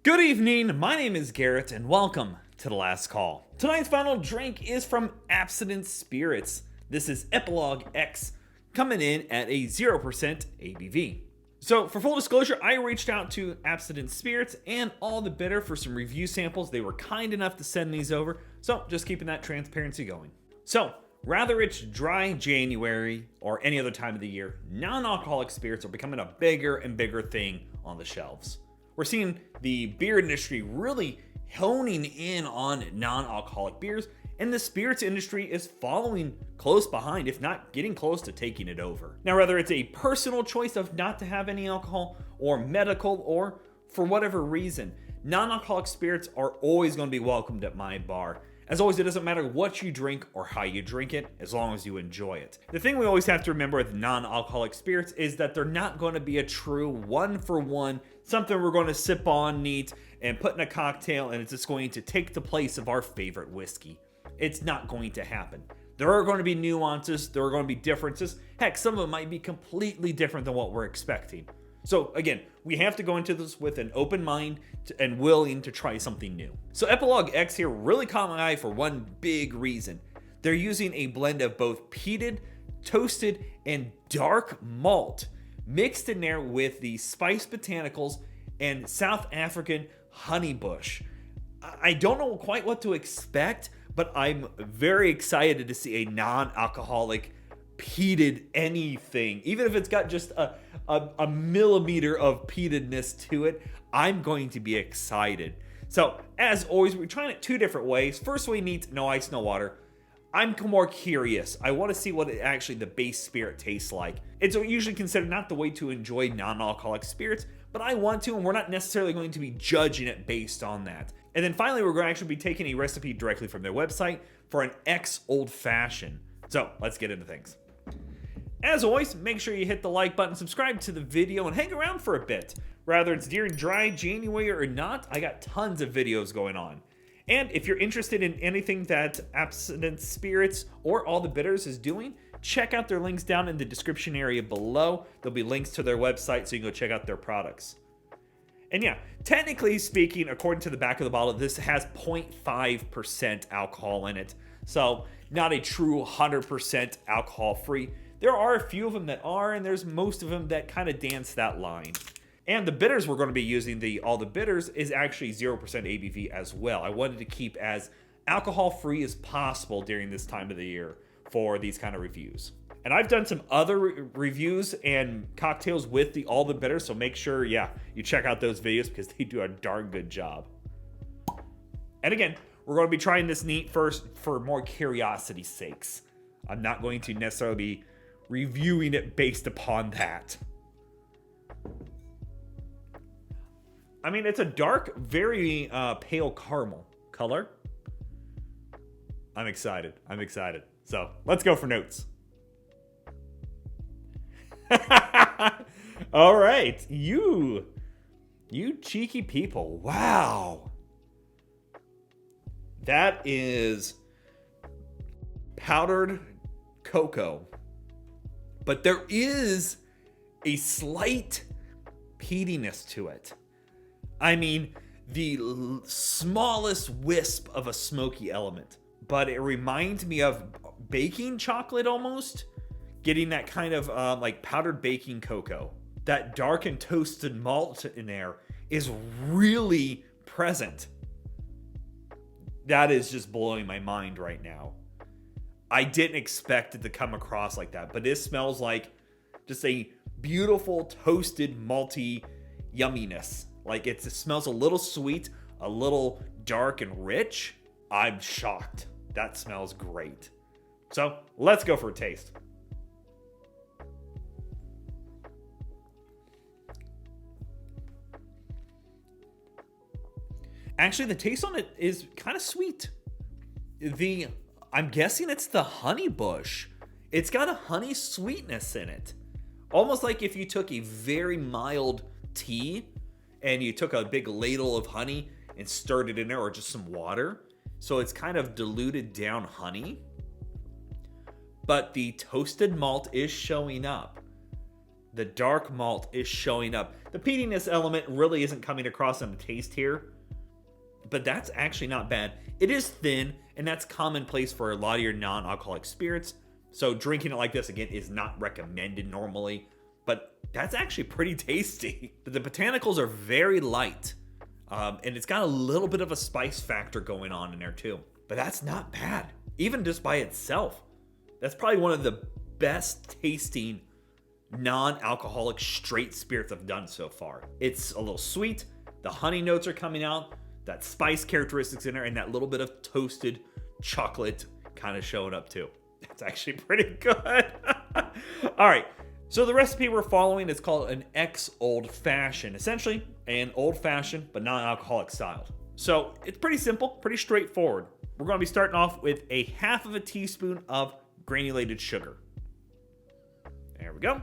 Good evening, my name is Garrett and welcome to The Last Call. Tonight's final drink is from Abstinence Spirits. This is Epilogue X, coming in at a 0% ABV. So for full disclosure, I reached out to Abstinence Spirits and All the Bitter for some review samples. They were kind enough to send these over, so just keeping that transparency going. So, rather it's dry January or any other time of the year, non-alcoholic spirits are becoming a bigger and bigger thing on the shelves. We're seeing the beer industry really honing in on non-alcoholic beers, and the spirits industry is following close behind, if not getting close to taking it over. Now, whether it's a personal choice of not to have any alcohol, or medical, or for whatever reason, non-alcoholic spirits are always going to be welcomed at my bar. As always, it doesn't matter what you drink or how you drink it, as long as you enjoy it. The thing we always have to remember with non-alcoholic spirits is that they're not going to be a true one-for-one, something we're going to sip on neat and put in a cocktail and it's just going to take the place of our favorite whiskey. It's not going to happen. There are going to be nuances, there are going to be differences. Heck, some of them might be completely different than what we're expecting. So again, we have to go into this with an open mind and willing to try something new. So Epilogue X here really caught my eye for one big reason. They're using a blend of both peated, toasted, and dark malt mixed in there with the spiced botanicals and South African honeybush. I don't know quite what to expect, but I'm very excited to see a non-alcoholic peated anything. Even if it's got just a millimeter of peatedness to it, I'm going to be excited. So, as always, we're trying it two different ways. First way needs no ice, no water. I'm more curious. I want to see what the base spirit tastes like. It's usually considered not the way to enjoy non-alcoholic spirits, but I want to, and we're not necessarily going to be judging it based on that. And then finally, we're going to actually be taking a recipe directly from their website for an X Old Fashioned. So, let's get into things. As always, make sure you hit the like button, subscribe to the video, and hang around for a bit. Whether it's during dry January or not, I got tons of videos going on. And if you're interested in anything that Abstinence Spirits or All the Bitters is doing, check out their links down in the description area below. There'll be links to their website so you can go check out their products. And yeah, technically speaking, according to the back of the bottle, this has 0.5% alcohol in it. So, not a true 100% alcohol free. There are a few of them that are, and there's most of them that kind of dance that line. And the bitters we're going to be using, the All the Bitters, is actually 0% ABV as well. I wanted to keep as alcohol-free as possible during this time of the year for these kind of reviews. And I've done some other reviews and cocktails with the All the Bitters, so make sure, you check out those videos because they do a darn good job. And again, we're going to be trying this neat first for more curiosity's sakes. I'm not going to necessarily be reviewing it based upon that. I mean, it's a dark, very pale caramel color. I'm excited. So, let's go for notes. All right. You cheeky people. Wow. That is powdered cocoa. But there is a slight peatiness to it. I mean, the smallest wisp of a smoky element. But it reminds me of baking chocolate almost. Getting that kind of like powdered baking cocoa. That dark and toasted malt in there is really present. That is just blowing my mind right now. I didn't expect it to come across like that, but this smells like just a beautiful toasted malty yumminess. Like it smells a little sweet, a little dark and rich. I'm shocked. That smells great. So let's go for a taste. Actually, the taste on it is kind of sweet. I'm guessing it's the honey bush. It's got a honey sweetness in it. Almost like if you took a very mild tea and you took a big ladle of honey and stirred it in there, or just some water. So it's kind of diluted down honey. But the toasted malt is showing up. The dark malt is showing up. The peatiness element really isn't coming across in the taste here, but that's actually not bad. It is thin, and that's commonplace for a lot of your non-alcoholic spirits. So drinking it like this, again, is not recommended normally, but that's actually pretty tasty. The botanicals are very light, and it's got a little bit of a spice factor going on in there too. But that's not bad, even just by itself. That's probably one of the best tasting non-alcoholic straight spirits I've done so far. It's a little sweet. The honey notes are coming out. That spice characteristics in there, and that little bit of toasted chocolate kind of showing up too. It's actually pretty good. All right. So the recipe we're following is called an X Old Fashioned. Essentially, an old fashioned, but non-alcoholic styled. So it's pretty simple, pretty straightforward. We're going to be starting off with a half of a teaspoon of granulated sugar. There we go.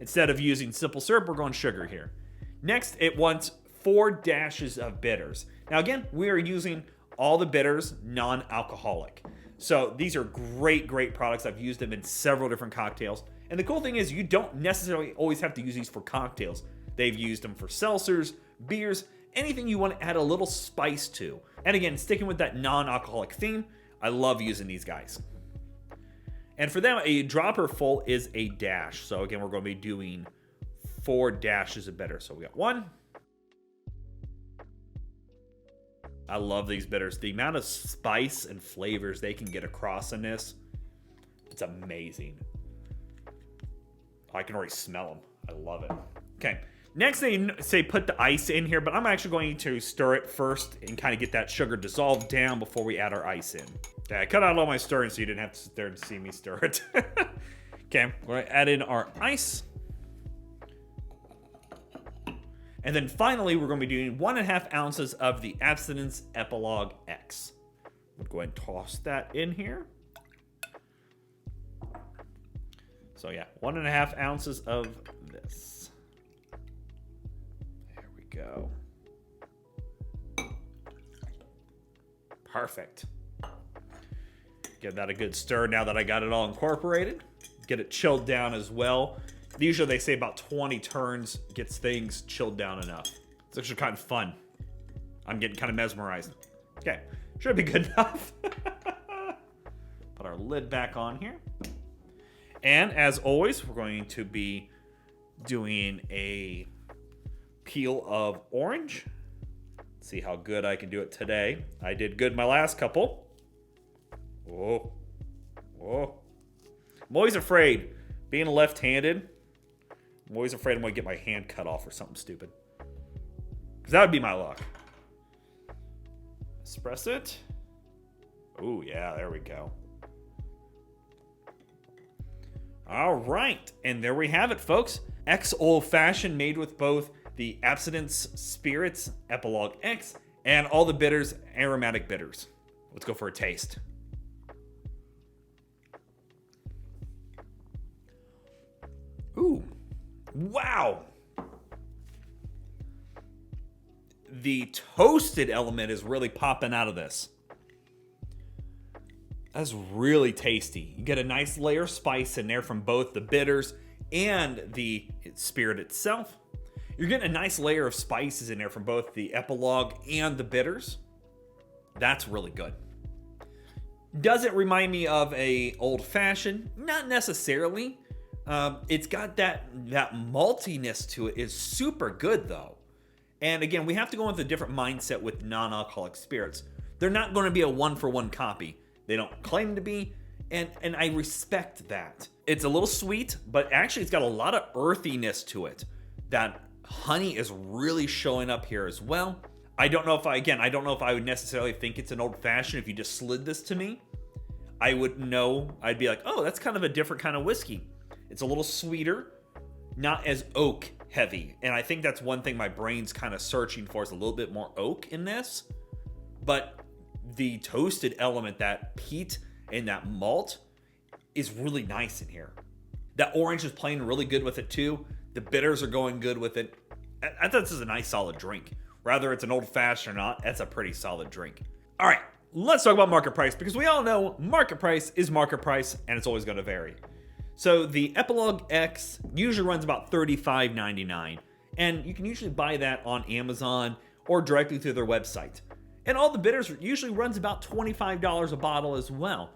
Instead of using simple syrup, we're going sugar here. Next, it wants 4 dashes of bitters. Now again, we are using all the bitters non-alcoholic. So these are great products. I've used them in several different cocktails. And the cool thing is you don't necessarily always have to use these for cocktails. They've used them for seltzers, beers, anything you want to add a little spice to. And again, sticking with that non-alcoholic theme, I love using these guys. And for them, a dropper full is a dash. So again, we're going to be doing 4 dashes of bitter. So we got 1. I love these bitters. The amount of spice and flavors they can get across in this, it's amazing. I can already smell them. I love it. Okay. Next, they say put the ice in here, but I'm actually going to stir it first and kind of get that sugar dissolved down before we add our ice in. Okay, I cut out all my stirring so you didn't have to sit there and see me stir it. Okay, we're going to add in our ice. And then finally, we're going to be doing 1.5 ounces of the Abstinence Epilogue X. We'll go ahead and toss that in here. So yeah, 1.5 ounces of this. There we go. Perfect. Give that a good stir now that I got it all incorporated. Get it chilled down as well. Usually they say about 20 turns gets things chilled down enough. It's actually kind of fun. I'm getting kind of mesmerized. Okay, should be good enough. Put our lid back on here. And as always, we're going to be doing a peel of orange. See how good I can do it today. I did good my last couple. Oh. I'm always afraid, being left-handed, I'm always afraid I'm going to get my hand cut off or something stupid. Because that would be my luck. Espresso it. Oh, yeah, there we go. All right, and there we have it, folks. X Old Fashioned, made with both the Abstinence Spirits Epilogue X and all the bitters, aromatic bitters. Let's go for a taste. Ooh, wow. The toasted element is really popping out of this. That's really tasty. You get a nice layer of spice in there from both the bitters and the spirit itself. You're getting a nice layer of spices in there from both the Epilogue and the bitters. That's really good. Does it remind me of a old fashioned? Not necessarily. It's got that maltiness to it is super good though. And again, we have to go with a different mindset with non-alcoholic spirits. They're not going to be a one-for-one copy. They don't claim to be, and I respect that. It's a little sweet, but actually it's got a lot of earthiness to it. That honey is really showing up here as well. I don't know if I would necessarily think it's an old fashioned if you just slid this to me. I would know, I'd be like, oh, that's kind of a different kind of whiskey. It's a little sweeter, not as oak heavy. And I think that's one thing my brain's kind of searching for is a little bit more oak in this. But the toasted element, that peat and that malt is really nice in here. That orange is playing really good with it too. The bitters are going good with it. I thought this is a nice solid drink. Whether it's an old fashioned or not, that's a pretty solid drink. All right, let's talk about market price because we all know market price is market price and it's always going to vary. So the Epilogue X usually runs about $35.99, and you can usually buy that on Amazon or directly through their website. And All the Bitters usually runs about $25 a bottle as well.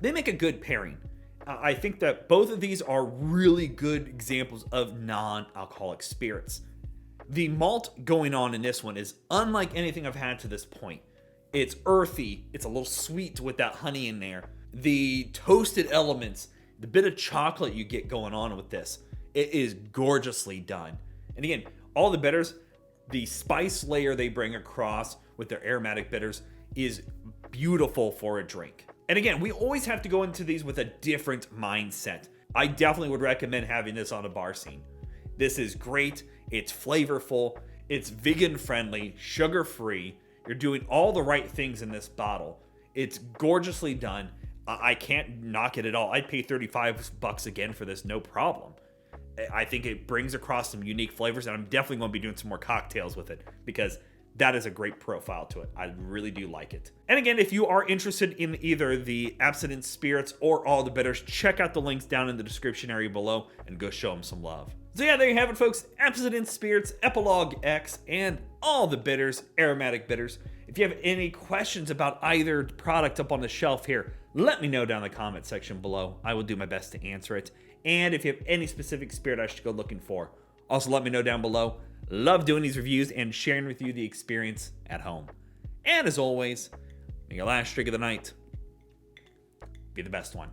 They make a good pairing. I think that both of these are really good examples of non-alcoholic spirits. The malt going on in this one is unlike anything I've had to this point. It's earthy, it's a little sweet with that honey in there. The toasted elements, the bit of chocolate you get going on with this, it is gorgeously done. And again, All the Bitters, the spice layer they bring across with their aromatic bitters is beautiful for a drink. And again, we always have to go into these with a different mindset. I definitely would recommend having this on a bar scene. This is great, it's flavorful, it's vegan friendly, sugar free. You're doing all the right things in this bottle. It's gorgeously done. I can't knock it at all. I'd pay $35 again for this, no problem. I think it brings across some unique flavors, and I'm definitely going to be doing some more cocktails with it because that is a great profile to it. I really do like it. And again, if you are interested in either the Abstinence Spirits or All the Bitters, check out the links down in the description area below and go show them some love. So yeah, there you have it, folks. Abstinence Spirits, Epilogue X, and All the Bitters, aromatic bitters. If you have any questions about either product up on the shelf here, let me know down in the comment section below. I will do my best to answer it. And if you have any specific spirit I should go looking for, also let me know down below. Love doing these reviews and sharing with you the experience at home. And as always, may your last drink of the night be the best one.